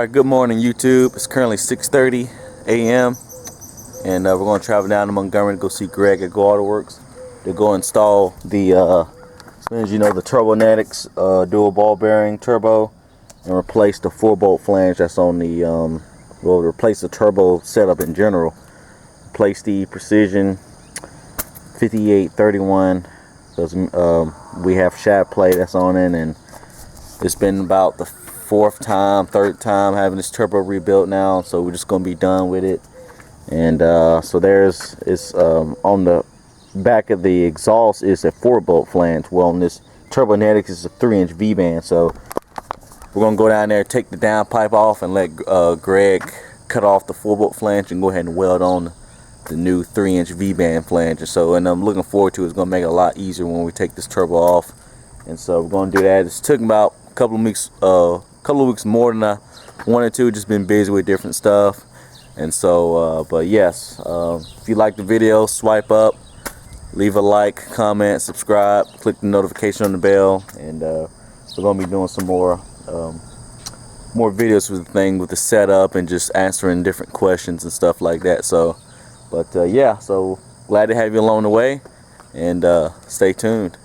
Alright, good morning YouTube. It's currently 6:30 a.m. and we're going to travel down to Montgomery to go see Greg at Goautoworks to go install the the Turbonetics dual ball bearing turbo and replace the 4-bolt flange that's on the well, replace the turbo setup in general. Replace the Precision 5831 because we have shaft plate that's on it, and it's been about the third time having this turbo rebuilt now, so we're just gonna be done with it. And so it's on the back of the exhaust is a 4-bolt flange. Well, on this Turbonetics is a 3-inch V-band, so we're gonna go down there, take the downpipe off, and let Greg cut off the 4-bolt flange and go ahead and weld on the new 3-inch V-band flange. And I'm looking forward to it. It's gonna make it a lot easier when we take this turbo off. And so we're gonna do that. It's took about a couple of weeks more than I wanted to. Just been busy with different stuff. And so but yes, if you like the video, swipe up, leave a like, comment, subscribe, click the notification on the bell, and we're gonna be doing some more videos with the thing, with the setup, and just answering different questions and stuff like that. So but yeah, so glad to have you along the way, and stay tuned.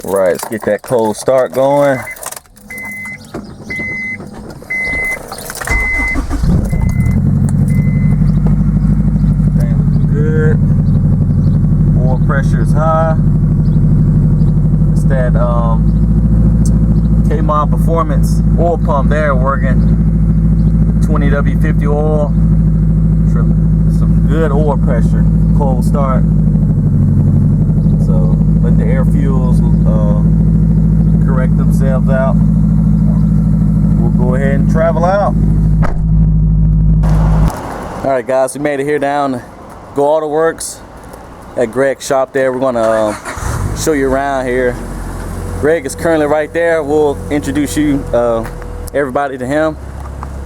Right, let's get that cold start going. Thing looking good. Oil pressure is high. It's that K-Mod Performance oil pump there working. 20W50 oil. Some good oil pressure. Cold start. So let the air fuels correct themselves out. We'll go ahead and travel out. Alright guys, we made it here down to Goautoworks at Greg's shop there. We're gonna show you around here. Greg is currently right there. We'll introduce you everybody to him.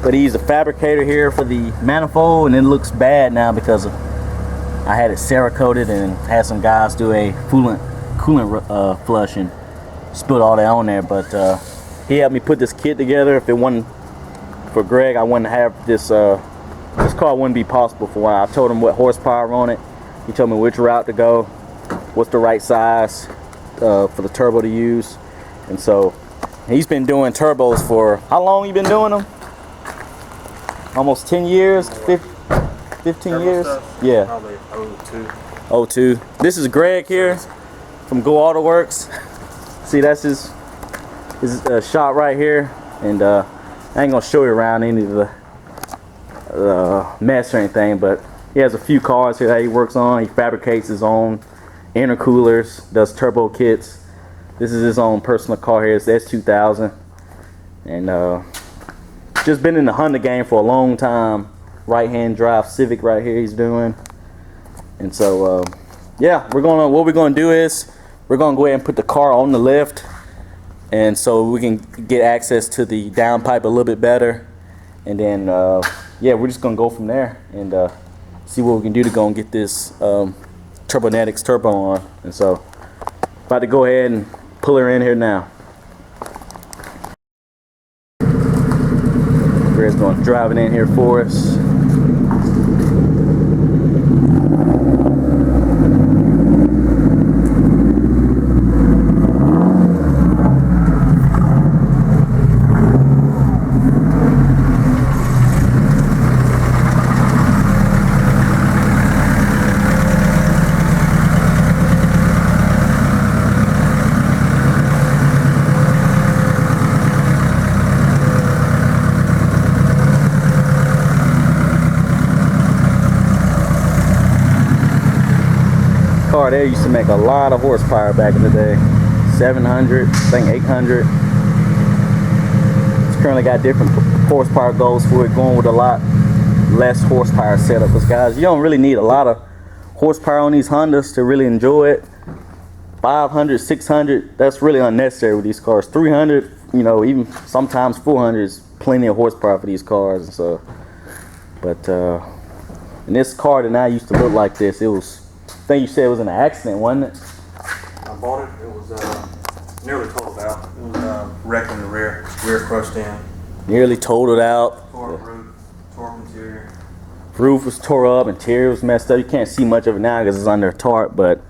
But he's a fabricator here for the manifold, and it looks bad now because I had it Cerakoted and had some guys do a coolant flush and spilled all that on there. But he helped me put this kit together. If it wasn't for Greg, I wouldn't have this. This car wouldn't be possible for a while. I told him what horsepower on it. He told me which route to go, what's the right size for the turbo to use. And so he's been doing turbos for how long? You been doing them? Almost 10 years, 15 years? Stuff, yeah. Probably 02. This is Greg here from Goautoworks. See, that's his shop right here. And I ain't gonna show you around any of the mess or anything, but he has a few cars here that he works on. He fabricates his own intercoolers, does turbo kits. This is his own personal car here. It's the S2000. And just been in the Honda game for a long time. Right-hand drive Civic right here he's doing. And so yeah, what we're gonna do is we're gonna go ahead and put the car on the lift, and so we can get access to the downpipe a little bit better. And then yeah, we're just gonna go from there and see what we can do to go and get this Turbonetics turbo on. And so about to go ahead and pull her in here now. Greg's going to drive it in here for us. Car there used to make a lot of horsepower back in the day. 700, I think 800. It's currently got different horsepower goals for it, going with a lot less horsepower setup. Because guys, you don't really need a lot of horsepower on these Hondas to really enjoy it. 500, 600, that's really unnecessary with these cars. 300, you know, even sometimes 400 is plenty of horsepower for these cars. And so, but and this car that now used to look like this. It was, I think you said it was an accident, wasn't it? I bought it. It was nearly closed out. It was wreck on the rear crushed in. Nearly totaled out. Tore roof, tore interior. Roof was tore up, interior was messed up. You can't see much of it now because it's under tarp, but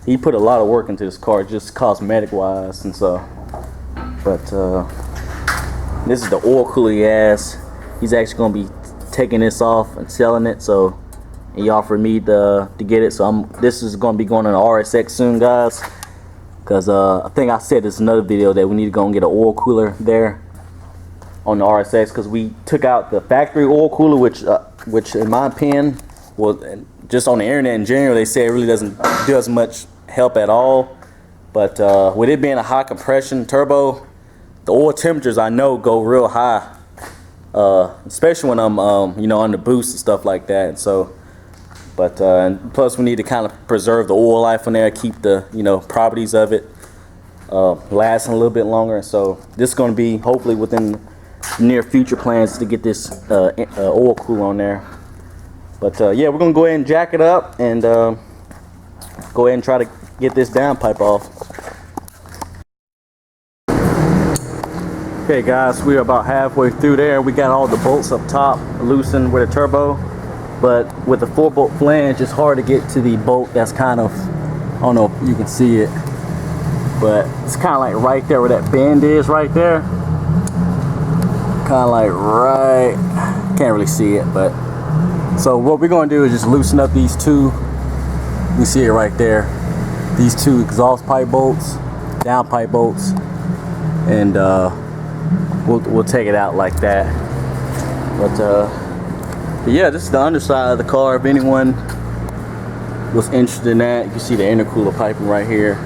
he put a lot of work into this car, just cosmetic wise, and so. But this is the oil cooler he has. He's actually gonna be taking this off and selling it, so he offered me to get it. So this is gonna be going on the RSX soon, guys, because I think I said this in another video that we need to go and get an oil cooler there on the RSX, because we took out the factory oil cooler, which in my opinion, well, just on the internet in general, they say it really doesn't do as much help at all. But with it being a high compression turbo, the oil temperatures I know go real high, especially when I'm you know, on the boost and stuff like that. And so, but and plus we need to kind of preserve the oil life on there, keep the, you know, properties of it lasting a little bit longer. And so this is going to be hopefully within near future plans to get this oil cooler on there. But yeah, we're gonna go ahead and jack it up and go ahead and try to get this downpipe off. Okay guys, we're about halfway through there. We got all the bolts up top loosened with a turbo, but with the 4-bolt flange it's hard to get to the bolt that's kind of, I don't know if you can see it, but it's kind of like right there where that bend is right there. Kind of like right, can't really see it, but so what we're going to do is just loosen up these two. You see it right there, these two exhaust pipe bolts, downpipe bolts, and we'll take it out like that. But yeah, this is the underside of the car. If anyone was interested in that, you can see the intercooler piping right here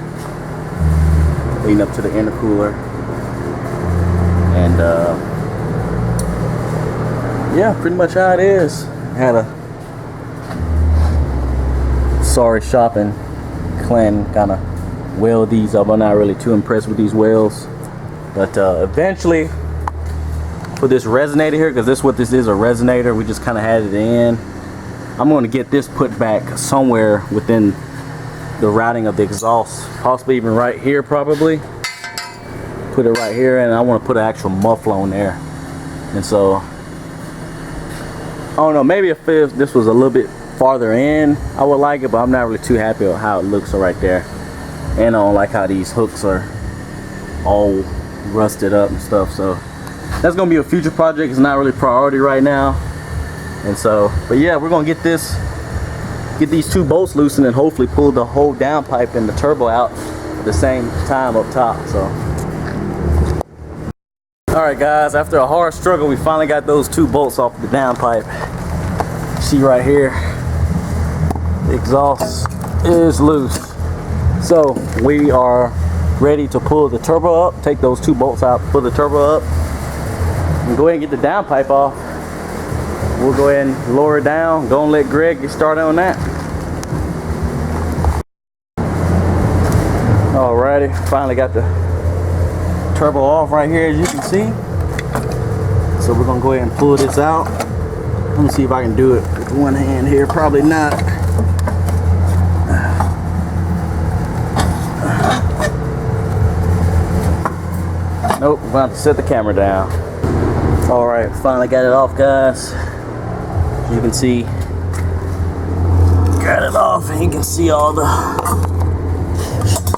leading up to the intercooler. And yeah, pretty much how it is. Had a sorry shopping clan kind of weld these up. I'm not really too impressed with these welds, but eventually for this resonator here, because this is what this is, a resonator, we just kind of had it in. I'm going to get this put back somewhere within the routing of the exhaust, possibly even right here, probably put it right here, and I want to put an actual muffler on there. And so I don't know, maybe if this was a little bit farther in, I would like it, but I'm not really too happy with how it looks right there. And I don't like how these hooks are all rusted up and stuff. So that's gonna be a future project. It's not really priority right now. And so, but yeah, we're gonna get these two bolts loosened and hopefully pull the whole downpipe and the turbo out at the same time up top. So alright guys, after a hard struggle, we finally got those two bolts off the downpipe. See right here, the exhaust is loose. So we are ready to pull the turbo up, take those two bolts out, pull the turbo up, and go ahead and get the downpipe off. We'll go ahead and lower it down, go and let Greg get started on that. Alrighty, finally got the turbo off right here, as you can see. So we're gonna go ahead and pull this out. Let me see if I can do it with one hand here. Probably not. Nope, we're gonna have to set the camera down. All right, finally got it off, guys. You can see, got it off, and you can see all the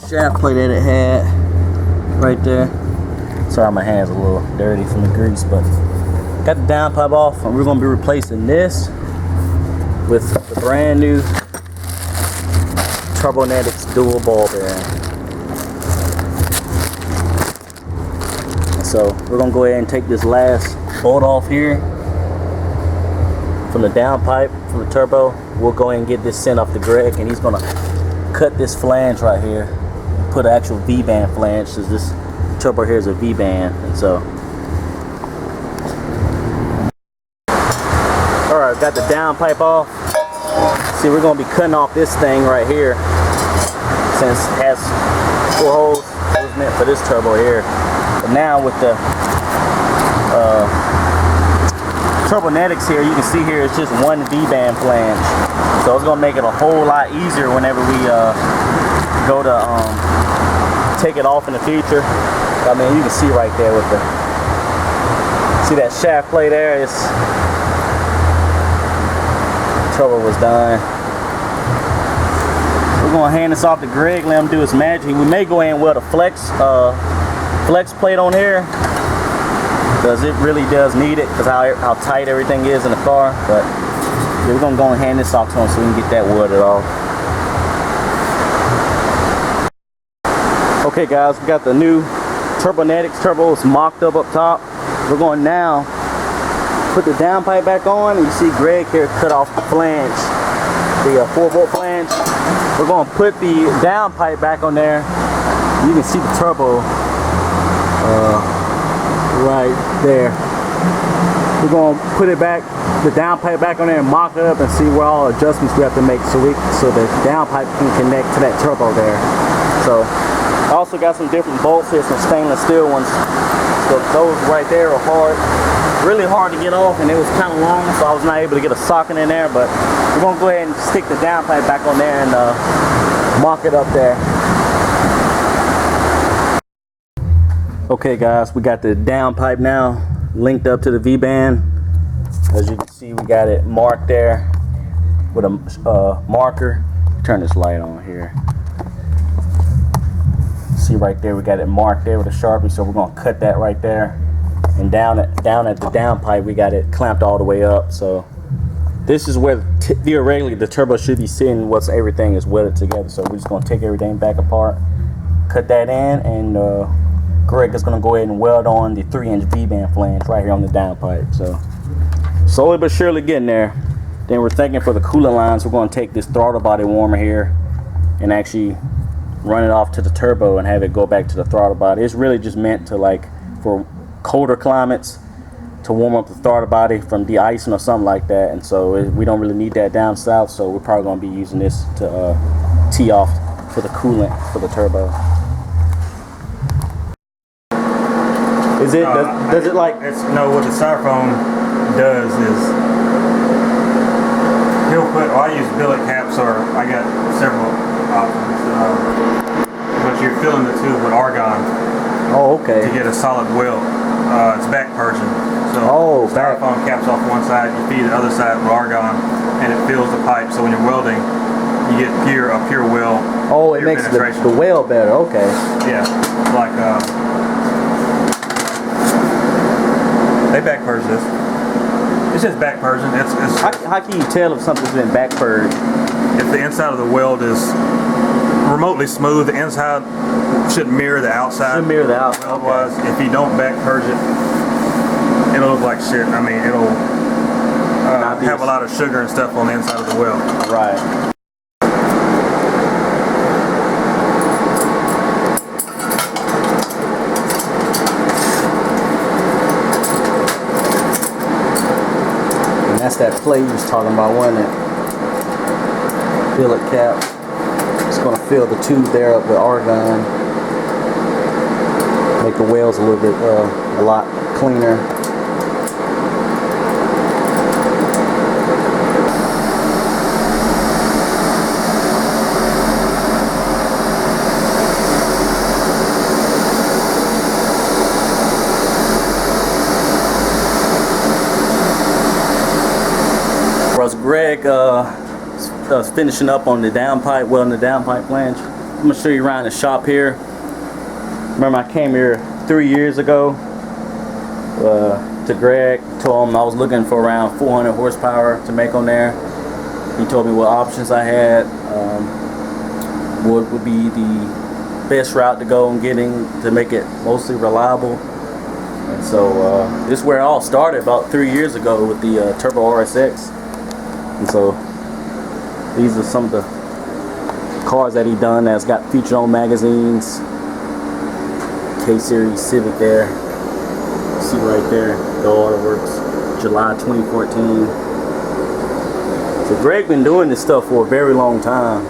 shaft plate that it had right there. Sorry, my hands are a little dirty from the grease, but got the downpipe off, and we're going to be replacing this with the brand new Turbonetics dual ball bearing. So we're going to go ahead and take this last bolt off here from the downpipe, from the turbo. We'll go ahead and get this sent off to Greg, and he's going to cut this flange right here and put an actual V-band flange, because this turbo here is a V-band. And so alright, got the downpipe off. See, we're going to be cutting off this thing right here, since it has 4 holes. It was meant for this turbo here. But now with the Turbonetics here, you can see here it's just one V-band flange. So it's going to make it a whole lot easier whenever we go to take it off in the future. I mean, you can see right there with the, see that shaft plate there? It's, turbo was done. We're gonna hand this off to Greg, let him do his magic. We may go ahead and weld a flex plate on here, because it really does need it, because how tight everything is in the car. But yeah, we're gonna go and hand this off to him so we can get that welded off. Okay guys, we got the new Turbonetics turbos mocked up top. We're going now put the downpipe back on, and you see Greg here cut off the flange, the 4-volt flange. We're going to put the downpipe back on there. You can see the turbo right there. We're going to put it back, the downpipe back on there, and mock it up and see where all adjustments we have to make so the downpipe can connect to that turbo there. So I also got some different bolts here, some stainless steel ones. So those right there are hard, really hard to get off, and it was kind of long, so I was not able to get a socket in there. But we're gonna go ahead and stick the downpipe back on there and mock it up there. Okay guys, we got the downpipe now linked up to the V-band. As you can see, we got it marked there with a marker. Turn this light on here. See right there, we got it marked there with a Sharpie, so we're gonna cut that right there. And down at the downpipe, we got it clamped all the way up. So this is where theoretically the turbo should be sitting once everything is welded together. So we're just gonna take everything back apart, cut that in, and Greg is gonna go ahead and weld on the 3-inch V-band flange right here on the downpipe. So slowly but surely getting there. Then we're thinking for the coolant lines, we're gonna take this throttle body warmer here and actually run it off to the turbo and have it go back to the throttle body. It's really just meant to, like, for colder climates, to warm up the throttle body from de-icing or something like that. And so we don't really need that down south, so we're probably going to be using this to tee off for the coolant for the turbo. Is it does it like no, what the styrofoam does is he'll put, I use billet caps, or I got several options, but you're filling the tube with argon. Oh, okay. To get a solid weld. It's back purging. So styrofoam caps off one side, you feed the other side with argon, and it fills the pipe. So when you're welding, you get a pure weld. Oh, it makes the weld better. Okay. Yeah, like they back purge this. It's just back purging. How can you tell if something's been back purged? If the inside of the weld is remotely smooth, the inside should mirror the outside. Should mirror the outside. Otherwise, if you don't back purge it, it'll look like shit. I mean, it'll have a lot of sugar and stuff on the inside of the weld. Right. And that's that plate you was talking about, wasn't it? Billet cap. It's going to fill the tube there up with argon. Make the welds a little bit, a lot cleaner. Whereas Greg finishing up on the downpipe, welding the downpipe flange. I'm going to show you around the shop here. Remember, I came here 3 years ago to Greg, told him I was looking for around 400 horsepower to make on there. He told me what options I had, what would be the best route to go in getting to make it mostly reliable. And so this is where it all started about 3 years ago with the Turbo RSX. And so these are some of the cars that he done that's got featured on magazines. K-Series Civic there. See right there, Goautoworks, July 2014. So Greg been doing this stuff for a very long time.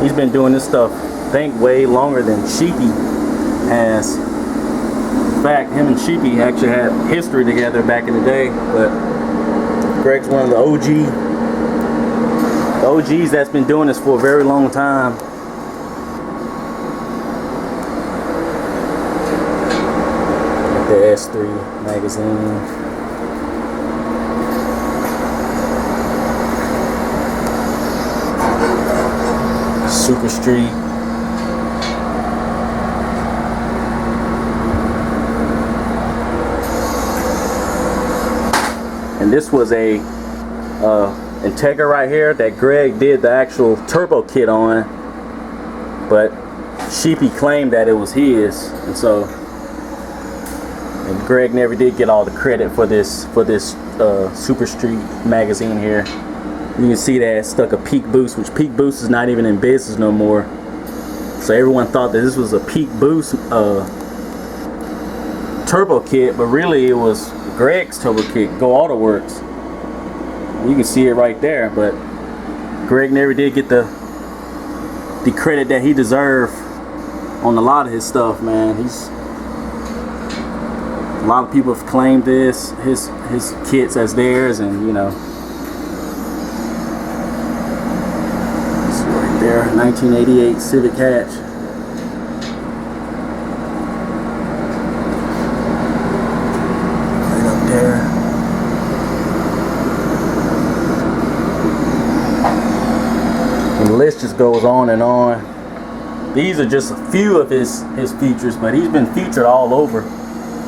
He's been doing this stuff, I think, way longer than Sheepy has. In fact, him and Sheepy actually had history together back in the day, but Greg's one of the OGs that's been doing this for a very long time. The S3 magazine. Super Street. And this was a Integra right here that Greg did the actual turbo kit on, but Sheepy claimed that it was his, and so Greg never did get all the credit for this Super Street magazine here. You can see that it stuck a Peak Boost, which Peak Boost is not even in business no more. So everyone thought that this was a Peak Boost turbo kit, but really it was Greg's turbo kit, Goautoworks. You can see it right there, but Greg never did get the credit that he deserved on a lot of his stuff, man. A lot of people have claimed his kits as theirs, and you know, it's right there, 1988 Civic hatch. Right up there. And the list just goes on and on. These are just a few of his features, but he's been featured all over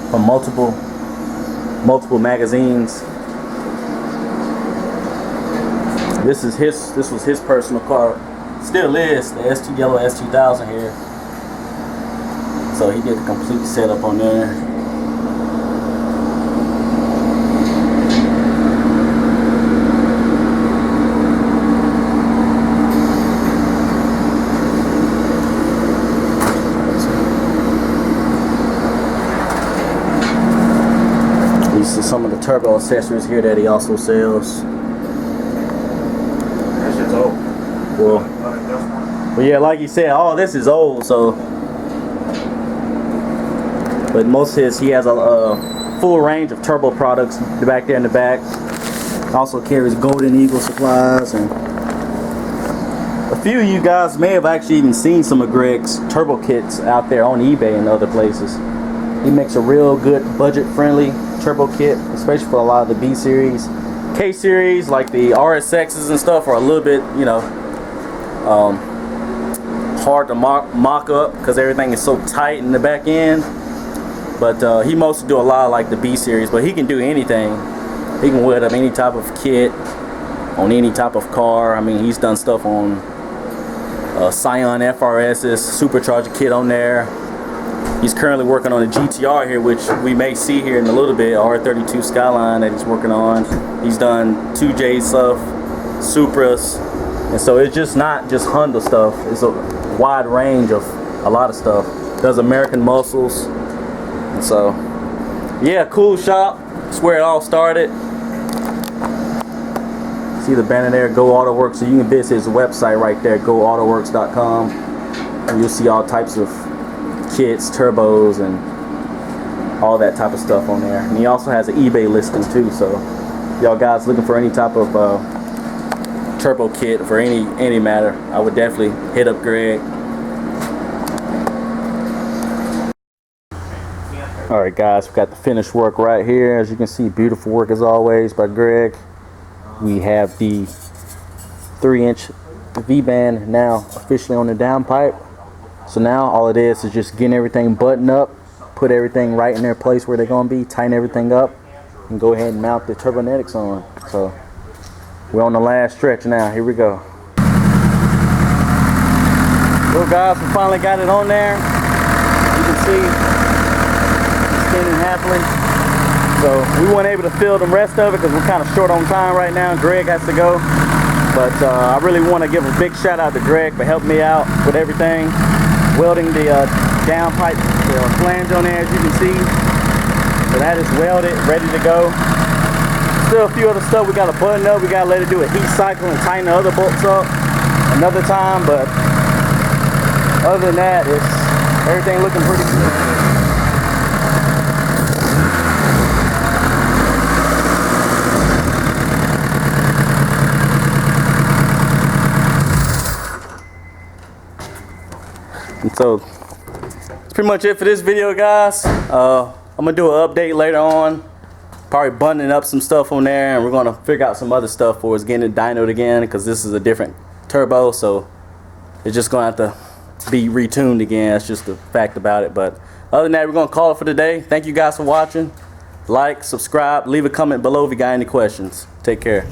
from multiple magazines. This was his personal car. Still is the yellow S2000 here. So he did a complete setup on there. Some of the turbo accessories here that he also sells. That shit's old. Well, yeah, like you said, all this is old. So, but most of his, he has a full range of turbo products back there in the back. Also carries Golden Eagle supplies, and a few of you guys may have actually even seen some of Greg's turbo kits out there on eBay and other places. He makes a real good budget-friendly turbo kit, especially for a lot of the B series. K series, like the RSXs and stuff, are a little bit, you know, hard to mock up because everything is so tight in the back end. But he mostly do a lot of like the B series, but he can do anything. He can weld up any type of kit on any type of car. I mean, he's done stuff on Scion FRS's supercharger kit on there. He's currently working on a GTR here, which we may see here in a little bit, R32 Skyline that he's working on. He's done 2J stuff, Supras, and so it's just not just Honda stuff. It's a wide range of a lot of stuff. Does American muscles, and so yeah, cool shop. That's where it all started. See the banner there, Goautoworks. So you can visit his website right there, Goautoworks.com, and you'll see all types of kits, turbos, and all that type of stuff on there. And he also has an eBay listing too, so y'all guys looking for any type of turbo kit for any matter, I would definitely hit up Greg. Alright guys, we got the finished work right here. As you can see, beautiful work as always by Greg. We have the 3-inch V-band now officially on the downpipe. So now all it is just getting everything buttoned up, put everything right in their place where they're going to be, tighten everything up, and go ahead and mount the turbonetics on. So we're on the last stretch now. Here we go. Well guys, we finally got it on there. You can see it's spinning happily. So we weren't able to fill the rest of it because we're kind of short on time right now. Greg has to go. But I really want to give a big shout out to Greg for helping me out with everything. Welding the downpipe flange on there, as you can see. So that is welded, ready to go. Still a few other stuff we got to button up. We got to let it do a heat cycle and tighten the other bolts up another time. But other than that, it's everything looking pretty good. And so that's pretty much it for this video, guys. I'm gonna do an update later on, probably buttoning up some stuff on there, and we're gonna figure out some other stuff for us, getting it dynoed again, because this is a different turbo, so it's just gonna have to be retuned again. That's just the fact about it. But other than that, we're gonna call it for today. Thank you guys for watching. Like, subscribe, leave a comment below if you got any questions. Take care.